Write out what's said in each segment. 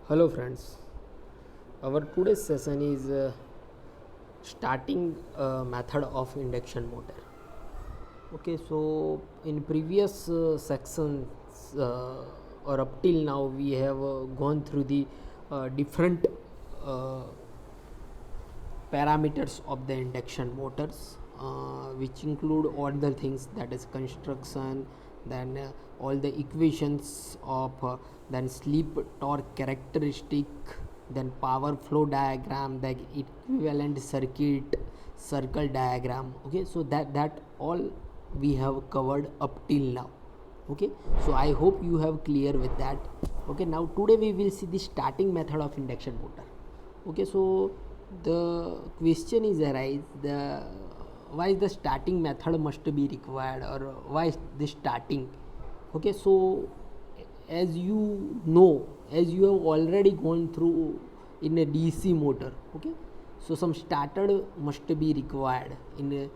Hello friends, our today's session is starting method of induction motor. Okay, so in previous sections or up till now we have gone through the different uh, parameters of the induction motors, which include all the things, that is construction, then all the equations of then slip torque characteristic, then power flow diagram, the equivalent circle diagram. Okay, so that all we have covered up till now. Okay, so I hope you have clear with that. Okay, now today we will see the starting method of induction motor. Okay, so the question is arise, the why the starting method must be required, or why is the starting. Okay, so as you know, as you have already gone through in a DC motor. Okay, so some starter must be required in a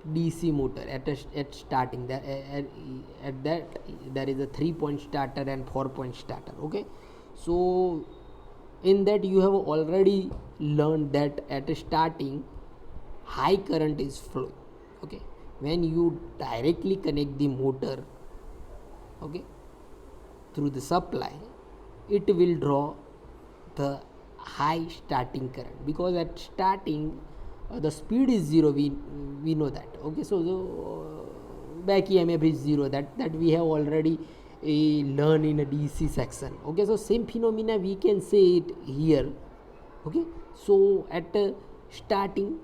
DC motor at starting. At that there is a 3-point starter and 4-point starter. Okay, so in that you have already learned that at starting high current is flowing. Okay, when you directly connect the motor, okay, through the supply, it will draw the high starting current, because at starting the speed is zero. We know that. Okay, so the back emf is zero, that we have already learned in a DC section. Okay, so same phenomena we can say it here. Okay, so at starting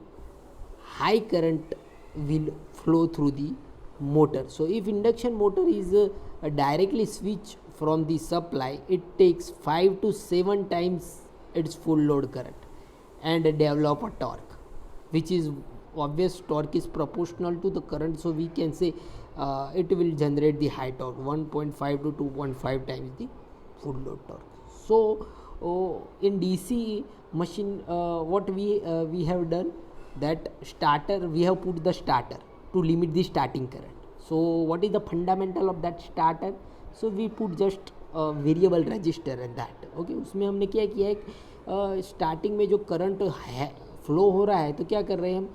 high current will flow through the motor. So if induction motor is directly switch from the supply, it takes 5 to 7 times its full load current and develop a torque, which is obvious. Torque is proportional to the current, so we can say it will generate the high torque, 1.5 to 2.5 times the full load torque. So in DC machine, what we have done, that starter, we have put the starter to limit the starting current. So what is the fundamental of that starter? So we put just variable resistor and that. Okay, उसमें हमने क्या किया है, starting में जो current है flow हो रहा है, तो क्या कर रहे हैं हम,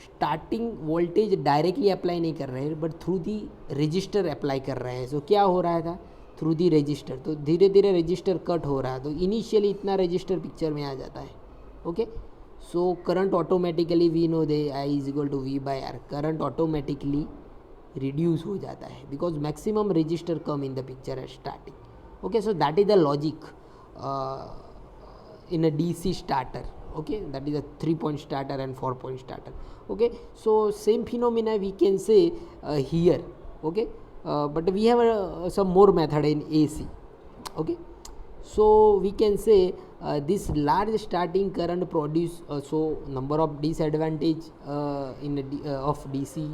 स्टार्टिंग वोल्टेज डायरेक्टली अप्लाई नहीं कर रहे हैं, but through the register apply कर रहे हैं. सो क्या हो रहा था, थ्रू दी रजिस्टर, तो धीरे धीरे रजिस्टर कट हो रहा है, तो इनिशियली इतना रजिस्टर पिक्चर में आ जाता है. Okay, so current automatically, we know the I is equal to V by R, current automatically reduce हो जाता है, because maximum resistor come in the picture at starting. Okay, so that is the logic in a DC starter. Okay, that is a 3-point starter and 4-point starter. Okay, so same phenomena we can say here. Okay, but we have some more method in AC. Okay, so we can say this large starting current produce, so number of disadvantage in of DC,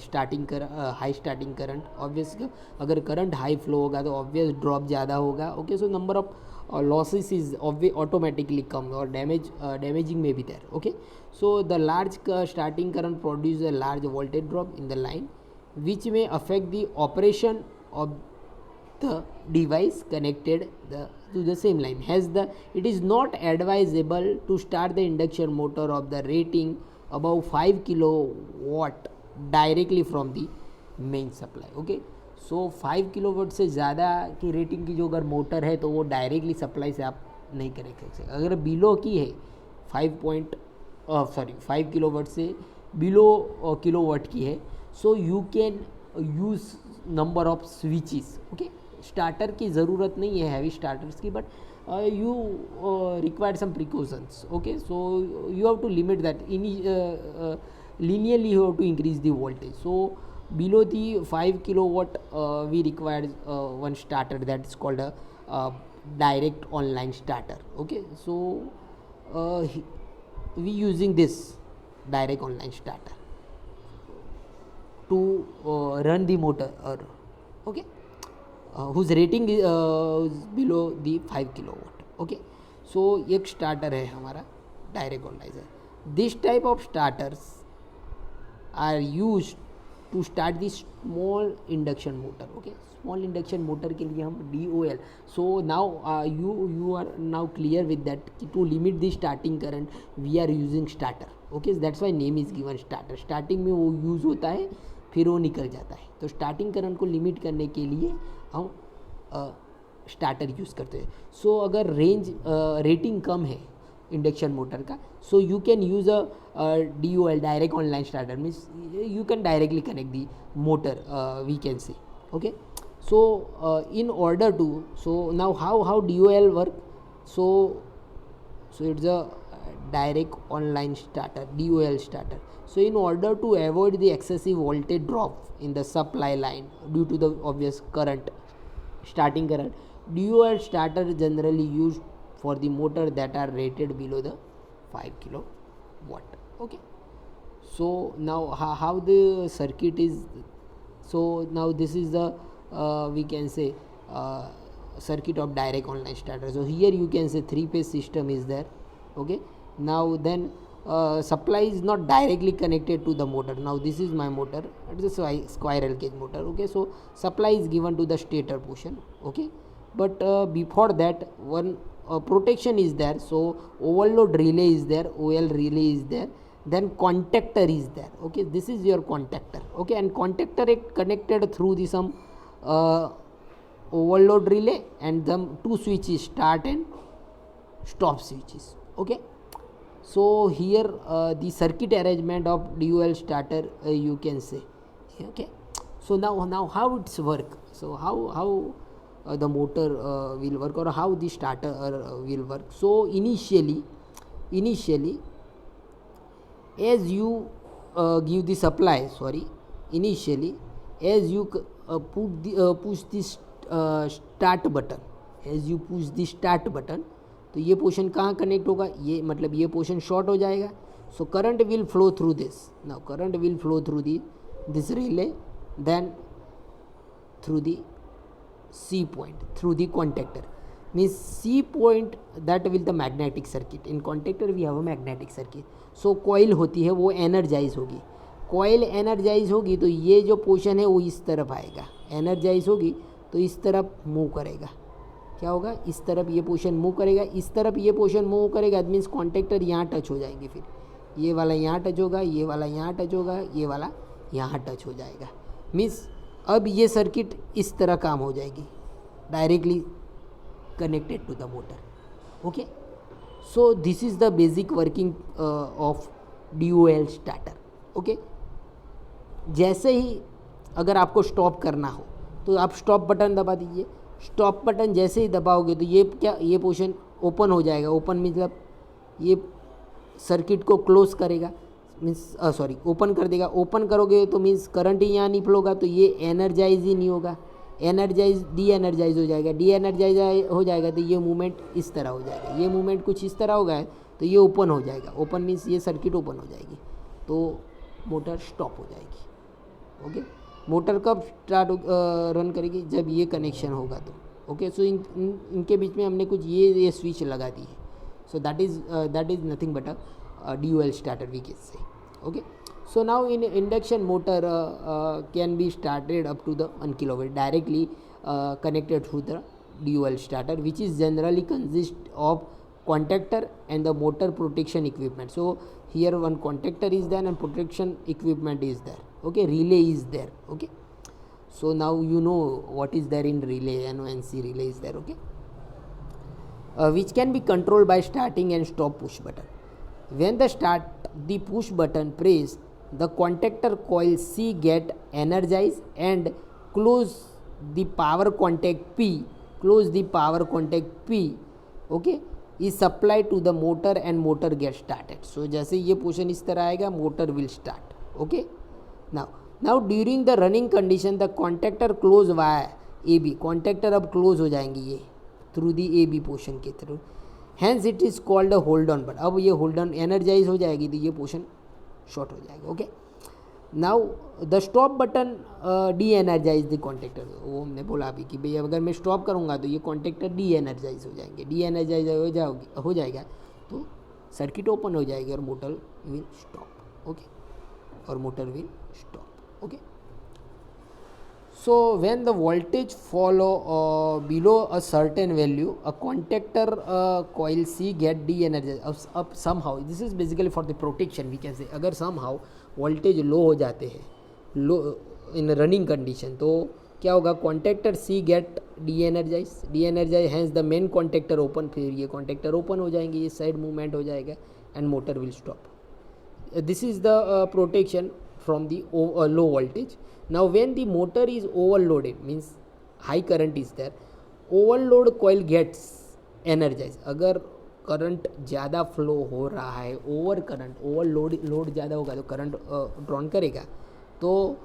starting high starting current. Obviously अगर current high flow होगा तो obvious drop ज़्यादा होगा. Okay, so number of losses is automatically come, or damaging may be there. Okay, so the large starting current produces a large voltage drop in the line, which may affect the operation of the device connected to the same line. Hence it is not advisable to start the induction motor of the rating above 5 kilowatt directly from the main supply. Okay, so 5 kilowatt से ज़्यादा की rating की जो अगर motor है, तो वो directly supply से आप नहीं कनेक्ट कर सकते. अगर बिलो की है 5 किलोवाट से बिलो किलोवाट की है, so you can use number of switches. Okay, starter की ज़रूरत नहीं है हैवी स्टार्टर्स की, but you require some precautions. Okay, so you have to limit that linearly you have to increase the voltage. So below the 5 kilowatt we require one starter, that is called a direct online starter. Okay, so we using this direct online starter to run the motor, okay, whose rating is below the 5 kilowatt. Okay, so एक starter है हमारा direct online. This type of starters are used to start the small induction motor. Okay, small induction motor के लिए हम DOL. So now you are now clear with that कि to limit the starting current we are using starter. Okay, that's why name is given starter. Starting में वो use होता है, फिर वो निकल जाता है. तो स्टार्टिंग करंट को लिमिट करने के लिए हम स्टार्टर यूज़ करते हैं. सो अगर रेंज रेटिंग कम है इंडक्शन मोटर का, so you can use a DOL, direct online starter. Means you can directly connect the motor, we can say. Okay, so in order to, so now how DOL work, so it's a direct online starter, DOL starter. So in order to avoid the excessive voltage drop in the supply line due to the obvious current, starting current, DOL starter is generally used for the motor that are rated below the 5 kilowatt. Okay, so now how the circuit is. So now this is the we can say circuit of direct online starter. So here you can say 3-phase system is there. Okay, now then supply is not directly connected to the motor. Now this is my motor, it is a squirrel cage motor. Okay, so supply is given to the stator portion. Okay, but before that one protection is there. So overload relay is there, OL relay is there, then contactor is there. Okay, this is your contactor. Okay, and contactor is connected through the some overload relay and them two switches, start and stop switches. Okay, so here the circuit arrangement of DOL starter you can say. Okay, so now how it's work. So how the motor will work, or how the starter will work. So initially as you give the supply, initially as you push this start button, as you push the start button, तो ये portion कहाँ connect होगा, ये मतलब ये portion short हो जाएगा. So current will flow through this. Now current will flow through this relay, then through the C point, through the contactor. Means C point that will the magnetic circuit. In contactor we have a magnetic circuit. So coil होती है वो energise होगी. कोयल energise होगी तो ये जो portion है वो इस तरफ आएगा. एनर्जाइज होगी तो इस तरफ मूव करेगा. क्या होगा, इस तरफ ये पोर्शन मूव करेगा, इस तरफ ये पोर्शन मूव करेगा. मीन्स कॉन्टेक्टर यहाँ टच हो जाएंगे, फिर ये वाला यहाँ टच होगा, ये वाला यहाँ टच होगा, ये वाला यहाँ टच हो जाएगा. मीन्स अब ये सर्किट इस तरह काम हो जाएगी, directly connected to the motor. Okay, so this is the basic working of DOL starter. Okay, जैसे ही अगर आपको स्टॉप करना हो तो आप स्टॉप बटन दबा दीजिए. स्टॉप बटन जैसे ही दबाओगे तो ये क्या, ये पोर्शन ओपन हो जाएगा. ओपन मतलब ये सर्किट को क्लोज करेगा, मीन्स ओपन कर देगा. ओपन करोगे तो मीन्स करंट ही यहाँ नहीं फ्लो होगा, तो ये एनर्जाइज ही नहीं होगा. एनर्जाइज डी एनर्जाइज हो जाएगा. डी एनर्जाइज हो जाएगा तो ये मूवमेंट इस तरह हो जाएगा. ये मूवमेंट कुछ इस तरह होगा तो ये ओपन हो जाएगा. ओपन मीन्स ये सर्किट ओपन हो जाएगी, तो मोटर स्टॉप हो जाएगी. ओके, मोटर कब स्टार्ट रन करेगी, जब ये कनेक्शन होगा तो. ओके, सो इनके बीच में हमने कुछ ये स्विच लगा दी है. सो that is nothing but a DOL starter we can say. Okay, so now in induction motor can be started up to the 1 kilowatt directly connected through the DOL starter, which is generally consist of contactor and the motor protection equipment. So here one contactor is there and protection equipment is there. Okay, relay is there. Okay, so now you know what is there in relay. NONC relay is there. Okay, which can be controlled by starting and stop push button. When the push button pressed, the contactor coil C get energized and close the power contact P. Okay, is supplied to the motor and motor get started. So जैसे ये portion इस तरह आएगा, motor will start. Okay, now during the running condition the contactor close via AB. contactor अब close हो जाएंगी ये through the AB portion के through. Hence it is called a hold on button. अब ये होल्ड ऑन एनर्जाइज हो जाएगी तो ये पोर्शन शॉर्ट हो जाएगा. Okay, now the stop button de-energise the contactor. वो हमने बोला अभी कि भैया अगर मैं स्टॉप करूँगा तो ये कॉन्टेक्टर डी एनर्जाइज हो जाएंगे. डी एनर्जाइज हो जाएगा तो सर्किट ओपन हो जाएगी और मोटर विल स्टॉप. ओके, और motor will stop. Okay, So when the voltage follow below a certain value, a contactor coil C get de-energized. अब somehow this is basically for the protection we can say, अगर somehow voltage low हो जाते हैं, लो in running condition, तो क्या होगा, contactor C get de-energized, hence the main contactor open, फिर ये contactor open हो जाएंगे, ये side movement हो जाएगा and motor will stop. This is the protection from the low voltage. Now when the motor is overloaded, means high current is there, overload coil gets energized. अगर current ज़्यादा flow हो रहा है, over current, overload ज़्यादा होगा तो current drawn करेगा, तो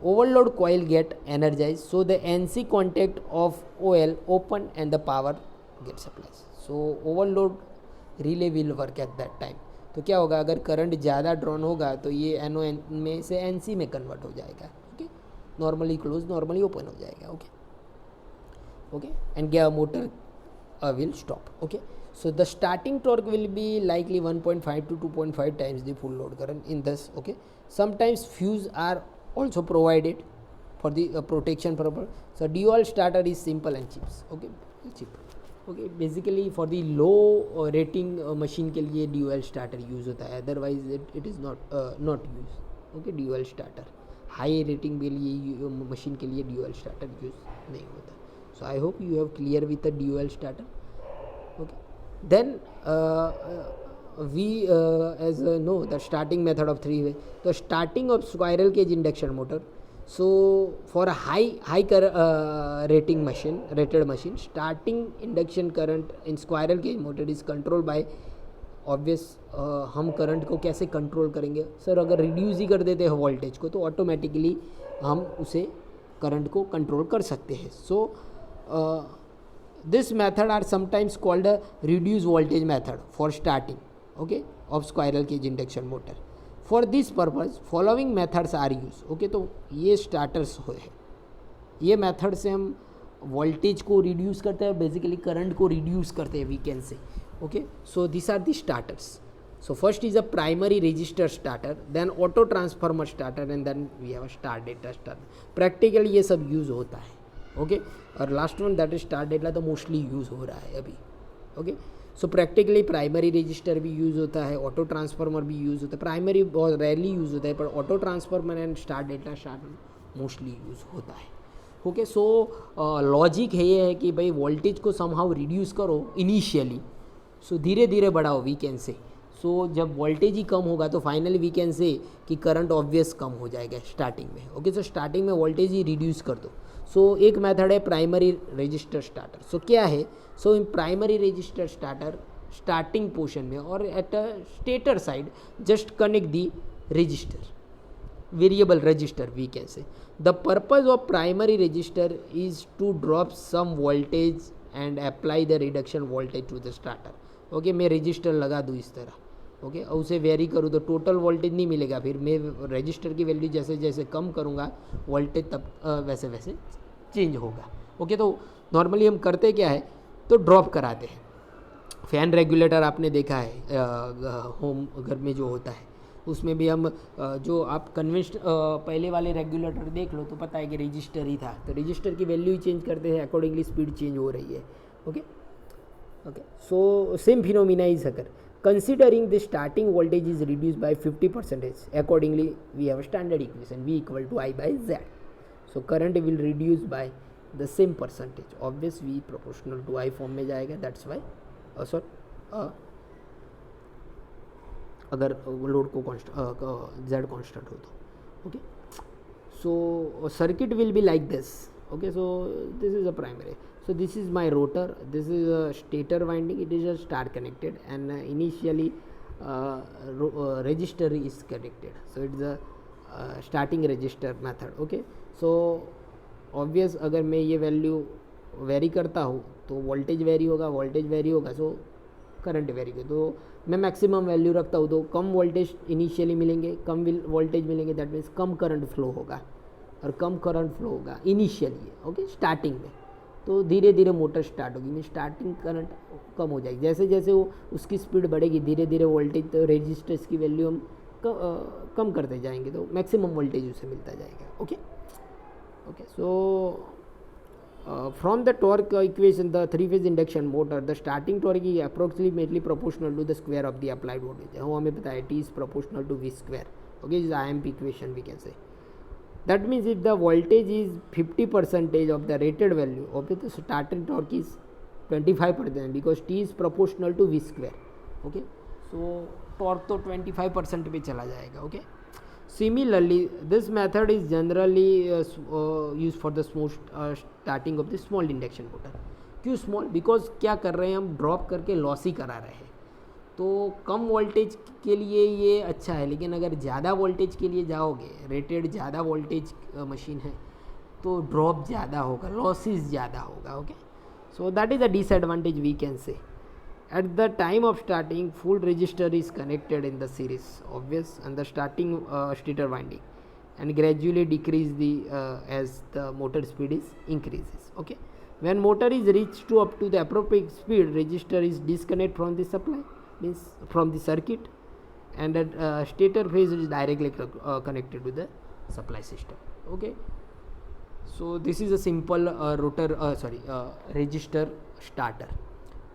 overload coil get energized, so the NC contact of OL open and the power get supplied. So overload relay will work at that time. तो क्या होगा, अगर करंट ज़्यादा ड्रॉन होगा तो ये NO में से NC में कन्वर्ट हो जाएगा. Okay, normally close, normally open हो जाएगा. Okay, and motor will stop. Okay, so the starting torque will be likely 1.5 to 2.5 times the full load current in this. Okay, sometimes fuse are also provided for the protection purpose. So dual starter is simple and cheap. Okay, cheap. Okay, basically for the low rating machine के लिए dual starter use होता है, otherwise it is not used. Okay, dual starter high rating के लिए machine के लिए dual starter use नहीं होता. So I hope you have clear with the dual starter. Okay, then we as know the starting method of 3-way. The starting of squirrel cage induction motor. So for a high rated machine, starting induction current in squirrel cage motor is controlled by obvious. हम current को कैसे control करेंगे sir, अगर reduce ही कर देते हैं voltage को तो ऑटोमेटिकली हम उसे करंट को कंट्रोल कर सकते हैं. सो this method are sometimes called a reduced voltage method for starting, okay, of squirrel cage induction motor. For this purpose following methods are used. Okay, तो ये स्टार्टर्स है, ये मेथड से हम वोल्टेज को रिड्यूस करते हैं, बेसिकली करंट को रिड्यूस करते हैं we can say. Okay, so this are the starters. So first is a primary resistor starter, then auto transformer starter, and then we have a star डेटा starter. Practically ये सब use होता है. Okay, और last one that is star डेटा तो mostly use हो रहा है अभी. Okay, so practically primary resistor भी यूज़ होता है, ऑटो ट्रांसफार्मर भी यूज़ होता है. प्राइमरी बहुत रेयरली यूज़ होता है, पर ऑटो ट्रांसफार्मर एंड स्टार डेटा स्टार्टर मोस्टली यूज़ होता है. ओके, सो लॉजिक है ये है कि भाई वोल्टेज को समहाउ रिड्यूस करो इनिशियली, सो धीरे धीरे बढ़ाओ वी कैन से. सो जब वोल्टेज ही कम होगा तो फाइनली वी कैन से कि करंट ऑब्वियस कम हो जाएगा स्टार्टिंग में. ओके, सो स्टार्टिंग में वोल्टेज ही रिड्यूस कर दो. सो एक मेथड है प्राइमरी रजिस्टर स्टार्टर. सो क्या है, so in primary resistor starter starting portion में और at a stator side just connect the resistor, variable resistor we can say. The purpose of primary resistor is to drop some voltage and apply the reduction voltage to the starter. Okay, मैं resistor लगा दूँ इस तरह, okay, और उसे very करूँ तो total voltage नहीं मिलेगा. फिर मैं रजिस्टर की वैल्यू जैसे जैसे कम करूँगा वोल्टेज तब वैसे वैसे चेंज होगा. ओके, तो नॉर्मली हम करते क्या है, तो ड्रॉप कराते हैं. फ़ैन रेगुलेटर आपने देखा है होम घर में जो होता है, उसमें भी हम जो आप कन्वेंशन पहले वाले रेगुलेटर देख लो तो पता है कि रजिस्टर ही था, तो रजिस्टर की वैल्यू ही चेंज करते हैं, अकॉर्डिंगली स्पीड चेंज हो रही है. Okay, okay, so same phenomena is occur. Considering the starting voltage is reduced by 50%, accordingly we have a standard equation V equal to I by Z. So current will reduce by the same percentage. Obvious V proportional to I form में जाएगा. That's why अगर load को Z constant हो तो. Okay, so circuit will be like this. Okay, so this is a primary. So this is my rotor, this is a stator winding, it is a star connected, and initially register is connected. So it is a starting register method. Okay, so obvious अगर मैं ये value very करता हूँ तो voltage very होगा, so current very होगा. तो मैं मैक्सिमम वैल्यू रखता हूँ तो कम वोल्टेज इनिशियली मिलेंगे, कम वोल्टेज मिलेंगे, that means come current flow होगा, और कम करंट फ्लो होगा इनिशियली. ओके, स्टार्टिंग में, तो धीरे धीरे मोटर स्टार्ट होगी, मीन स्टार्टिंग करंट कम हो जाएगी. जैसे जैसे वो उसकी स्पीड बढ़ेगी धीरे धीरे वोल्टेज, तो रेजिस्टेंस की वैल्यू हम कम करते जाएंगे तो मैक्सिमम वोल्टेज उसे मिलता जाएगा. Okay okay. So from the torque equation, the three-phase induction motor, the starting torque is approximately proportional to the square of the applied voltage. हमें पता है T is proportional to V square. Okay, this is IMP equation we can say. That means if the voltage is 50% of the rated value, okay, the starting torque is 25% because T is proportional to V square. Okay, so torque तो 25% पे चला जाएगा. Okay. Similarly, this method is generally used for the smooth starting of the small induction motor. क्यों small? Because क्या कर रहे हैं हम, ड्रॉप करके लॉसी करा रहे हैं. तो कम वोल्टेज के लिए ये अच्छा है, लेकिन अगर ज़्यादा वोल्टेज के लिए जाओगे, रेटेड ज़्यादा वोल्टेज मशीन है तो ड्रॉप ज़्यादा होगा, लॉसेस ज़्यादा होगा. Okay, so that is a disadvantage we can say. At the time of starting, full resistor is connected in the series, obvious, and the starting stator winding, and gradually decrease the as the motor speed is increases. Okay, when motor is reached to up to the appropriate speed, resistor is disconnected from the supply, means from the circuit, and the stator phase is directly connected to the supply system. Okay, so this is a simple resistor starter.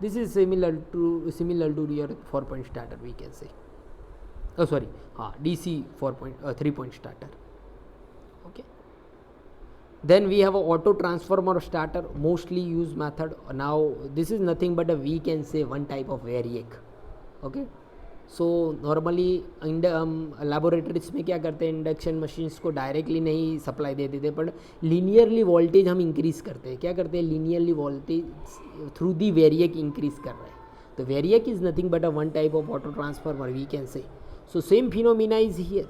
This is similar to your 4-point starter we can say. DC 3-point starter. Okay. Then we have a auto transformer starter, mostly used method. Now this is nothing but we can say one type of variac. Okay. So normally laboratories में क्या करते हैं, induction machines को directly नहीं supply दे देते, पर linearly voltage हम increase करते हैं. क्या करते हैं, linearly voltage through the variac increase कर रहे हैं. तो variac is nothing but a one type of auto transformer we can say. So same phenomena is here.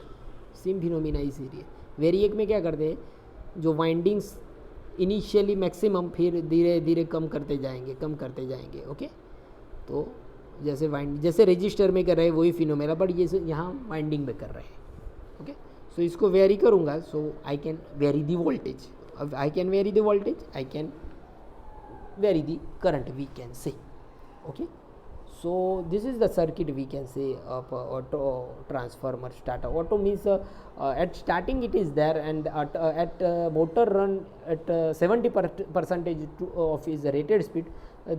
Variac में क्या करते हैं, जो वाइंडिंग्स इनिशियली मैक्सिमम, फिर धीरे धीरे कम करते जाएंगे. ओके, तो जैसे रजिस्टर में कर रहे हैं वही फिनोमेना, बट ये यहाँ वाइंडिंग में कर रहे हैं. ओके, सो इसको वेरी करूँगा, so I can vary the voltage. I can vary the voltage, I can vary the current we can say. Okay, so this is the circuit we can say of auto transformer starter. Auto means at starting it is there, and at motor run at 70% of its rated speed,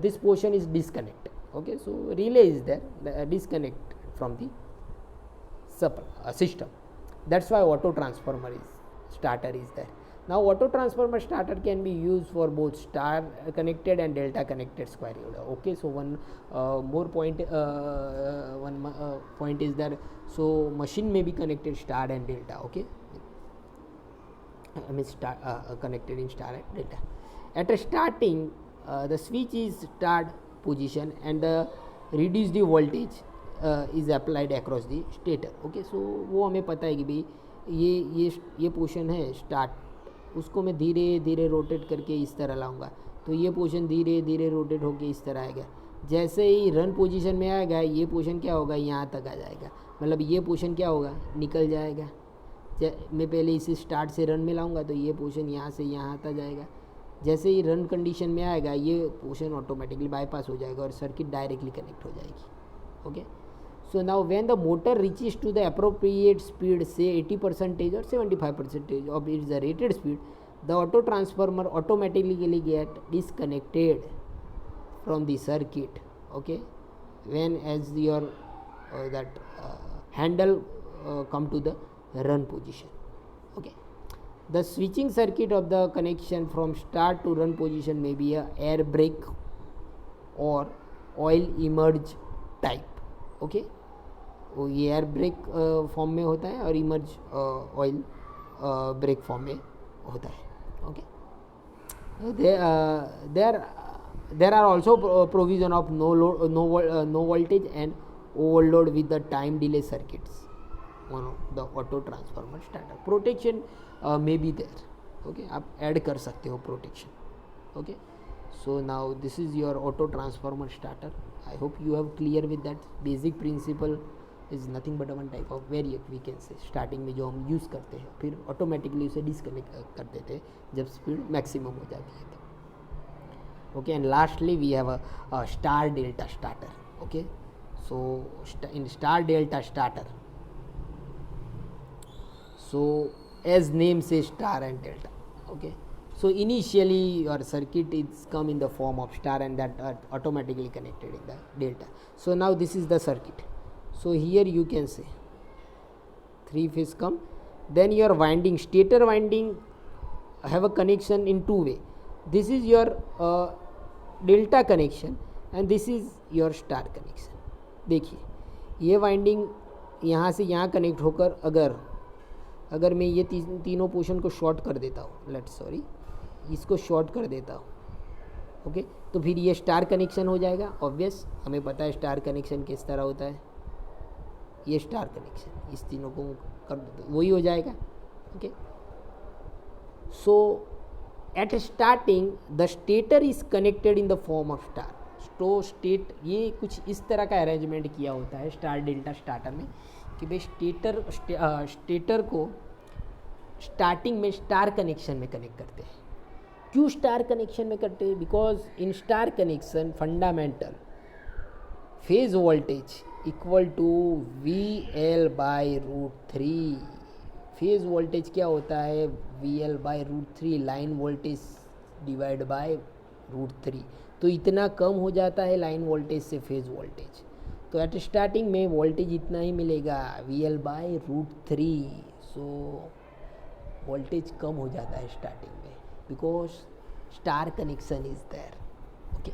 this portion is disconnected. Okay, so relay is there, disconnect from the system. That's why auto transformer starter is there. Now auto transformer starter can be used for both star connected and delta connected square unit. Okay, so one more point, point is that so machine may be connected star and delta. Okay, I mean connected in star and delta. At a starting, the switch is start position and reduce the voltage is applied across the stator. Okay, so वो हमें पता है कि भाई ये portion है start, उसको मैं धीरे धीरे रोटेट करके इस तरह लाऊंगा, तो ये पोर्शन धीरे धीरे रोटेट होके इस तरह आएगा. जैसे ही रन पोजीशन में आएगा, ये पोर्शन क्या होगा, यहाँ तक आ जाएगा. मतलब ये पोर्शन क्या होगा, निकल जाएगा. मैं पहले इसे स्टार्ट से रन में लाऊंगा तो ये पोर्शन यहाँ से यहाँ आता जाएगा. जैसे ही रन कंडीशन में आएगा, ये पोर्शन ऑटोमेटिकली बाईपास हो जाएगा और सर्किट डायरेक्टली कनेक्ट हो जाएगी. Okay, so now when the motor reaches to the appropriate speed, say 80% or 75% of its rated speed, the auto transformer automatically get disconnected from the circuit. Okay, when as your handle come to the run position. Okay, the switching circuit of the connection from start to run position may be a air brake or oil emerge type. Okay, वो ये air brake form में होता है और emerge oil break form में होता है. Okay, there are also provision of no voltage and overload with the time delay circuits on the auto transformer starter. Protection may be there. Okay, आप add कर सकते हो protection. Okay, so now this is your auto transformer starter. I hope you have clear with that. Basic principle is nothing but one type of variac we can say. Starting में जो हम use करते हैं, फिर automatically उसे disconnect कर देते हैं जब स्पीड मैक्सिमम हो जाती है तो. Okay, and lastly we have a star delta starter. Okay, so in star delta starter So as name says, star and delta. Okay, so initially your circuit is come in the form of star and that are automatically connected in the delta. So now this is the circuit. So here you can say 3 phase come, then your winding, stator winding have a connection in two way. This is your delta connection and this is your star connection. देखिए ये winding यहाँ से यहाँ connect होकर अगर मैं ये तीनों पोर्शन को शॉर्ट कर देता हूँ, इसको शॉर्ट कर देता हूँ, ओके, तो फिर ये स्टार कनेक्शन हो जाएगा. ऑब्वियस हमें पता है स्टार कनेक्शन किस तरह होता है. ये स्टार कनेक्शन इस तीनों को कर दो तो वही हो जाएगा. Okay, so at starting the stator is connected in the form of star. तो ये कुछ इस तरह का अरेंजमेंट किया होता है स्टार डेल्टा स्टार्टर में कि भाई स्टेटर को स्टार्टिंग में स्टार कनेक्शन में कनेक्ट करते हैं. क्यों स्टार कनेक्शन में करते हैं? Because in star connection fundamental phase voltage equal to VL/√3. Phase voltage क्या होता है? VL/√3 line voltage divide by √3. तो इतना कम हो जाता है लाइन वोल्टेज से फेज वोल्टेज. तो एट स्टार्टिंग में वोल्टेज इतना ही मिलेगा VL/√3. सो वोल्टेज कम हो जाता है स्टार्टिंग में because star connection is there. Okay,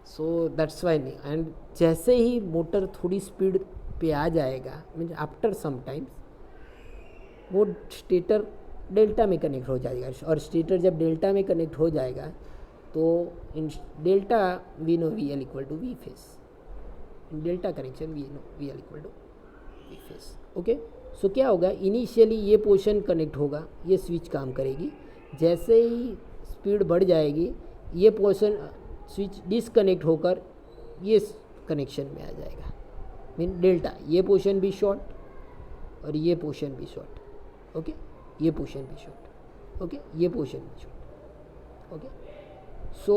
so that's why. And जैसे ही मोटर थोड़ी स्पीड पे आ जाएगा, मीन्स आफ्टर सम टाइम्स वो स्टेटर डेल्टा में कनेक्ट हो जाएगा. और स्टेटर जब डेल्टा में कनेक्ट हो जाएगा तो in delta we know VL=V phase. In delta connection we know VL=V phase. Okay, so क्या होगा? इनिशियली ये पोर्शन कनेक्ट होगा, ये स्विच काम करेगी. जैसे ही स्पीड बढ़ जाएगी ये पोर्शन स्विच डिसकनेक्ट होकर ये कनेक्शन में आ जाएगा. मीन डेल्टा ये पोर्शन भी शॉर्ट और ये पोर्शन भी शॉर्ट. ओके, ये पोर्शन भी शॉर्ट. ओके, ये पोर्शन भी short. Okay, so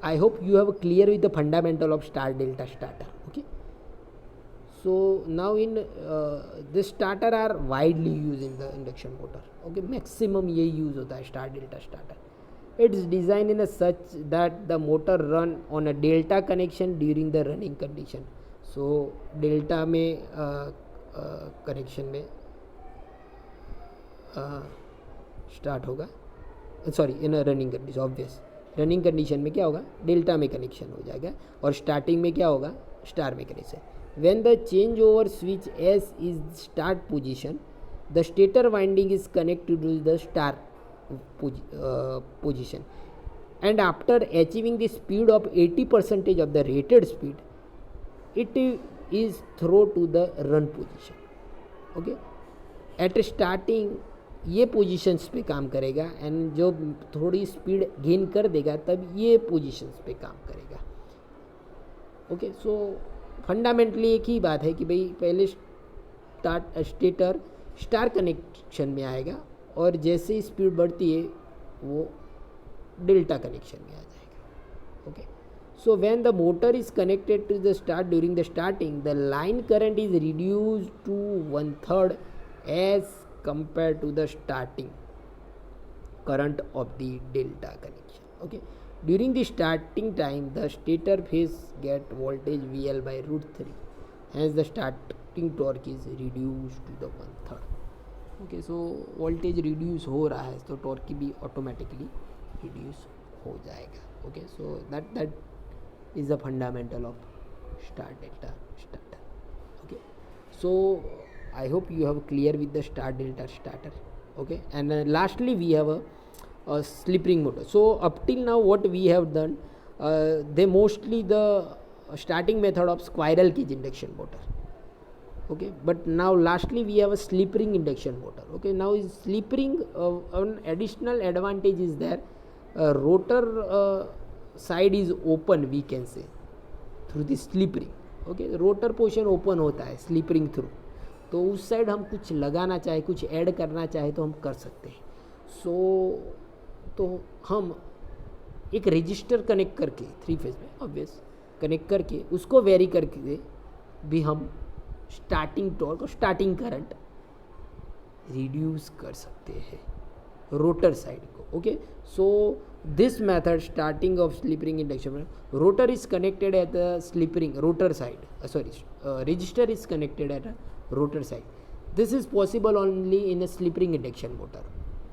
I hope you have clear with the fundamental of star delta starter. Okay, so now in this starter are widely used in the induction motor. Okay, maximum ये use होता है star delta starter. It is designed in a such that the motor run on a delta connection during the running condition. So delta में connection में start होगा, sorry, in a running condition. Obvious running condition में क्या होगा? Delta में connection हो जाएगा. और स्टार्टिंग में क्या होगा? स्टार में connection. When the change over switch S is start position, the stator winding is connected to the star position and after achieving the speed of 80% of the rated speed it is throw to the run position. Okay, at starting ये positions पे काम करेगा and जो थोड़ी speed gain कर देगा तब ये पोजीशंस पे काम करेगा. ओके, सो फंडामेंटली एक ही बात है कि भाई पहले स्टेटर स्टार कनेक्शन में आएगा और जैसे ही स्पीड बढ़ती है वो डेल्टा कनेक्शन में आ जाएगा. Okay, so when the motor is connected to the star during the starting the line current is reduced to 1/3 as compared to the starting current of the delta connection. Okay, during the starting time the stator phase get voltage VL/√3, hence the starting torque is reduced to the 1/3. Okay, so voltage reduce हो रहा है तो torque भी automatically reduce हो जाएगा. Okay, so that is the fundamental of star delta starter. Okay, so I hope you have clear with the star delta starter. Okay, and lastly we have a slip ring motor. So up till now what we have done, they mostly the starting method of squirrel cage induction motor. Okay, but now lastly we have a slip ring induction motor. Okay, now is slip ring an additional advantage is there. Rotor side is open, we can say, through the slip ring. Okay, rotor portion open होता है slip ring through. तो उस side हम कुछ लगाना चाहे, कुछ add करना चाहे तो हम कर सकते हैं. तो हम एक रजिस्टर कनेक्ट करके 3 फेज में ऑब्वियस कनेक्ट करके उसको वेरी करके भी हम स्टार्टिंग टॉर्क और स्टार्टिंग करंट रिड्यूस कर सकते हैं रोटर साइड को. Okay, so this method starting of slip ring induction rotor is connected at the slip ring rotor side register is connected at a rotor side. This is possible only in a slip ring induction motor.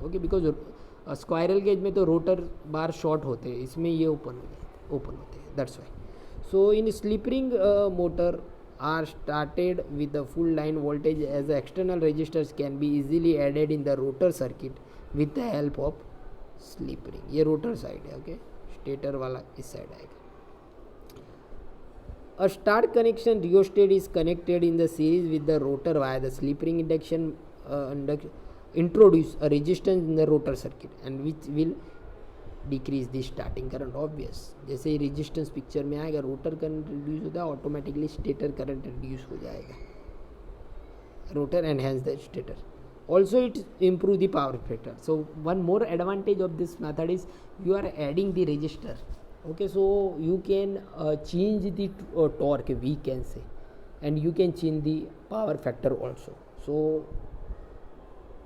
Okay, because squirrel gauge में तो rotor bar short होते हैं, इसमें ये open होते हैं, that's why. So in slip ring motor are started with the full line voltage as the external resistors can be easily added in the rotor circuit with the help of slip ring. ये rotor side है. Okay, stator वाला इस side आएगा. A start connection rheostat is connected in the series with the rotor via the slip ring induction introduce a resistance in the rotor circuit and which will decrease the starting current. Obvious, जैसे ही resistance picture में आएगा rotor current reduce होता है, automatically stator current reduce हो जाएगा. Rotor and hence the stator. Also it improve the power factor. So one more advantage of this method is you are adding the resistor. Okay, so you can change the torque, we can say, and you can change the power factor also. So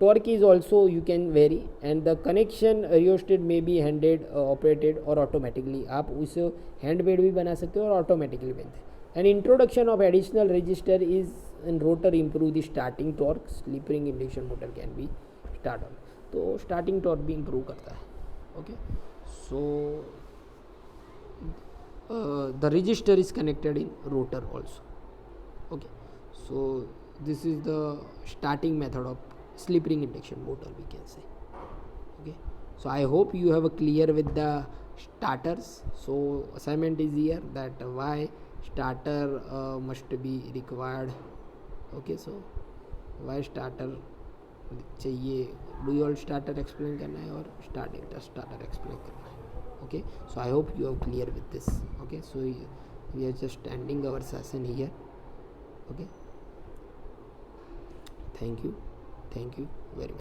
torque is also you can vary, and the connection rheostat may be handed operated or automatically. आप उसे hand made भी बना सकते हो और automatically बनते हैं. And introduction of additional resistor is in rotor improve the starting torque. Slip ring induction motor can be start on, तो starting torque भी improve करता है. Okay, so the resistor is connected in rotor also. Okay, so this is the starting method of slip ring induction motor, we can say. Okay, so I hope you have a clear with the starters. So assignment is here that why starter must be required. Okay, so why starter चाहिए, dual starter explain करना है और starter explain करना है. Okay, so I hope you are clear with this. Okay, so we are just ending our session here. Okay, thank you very much.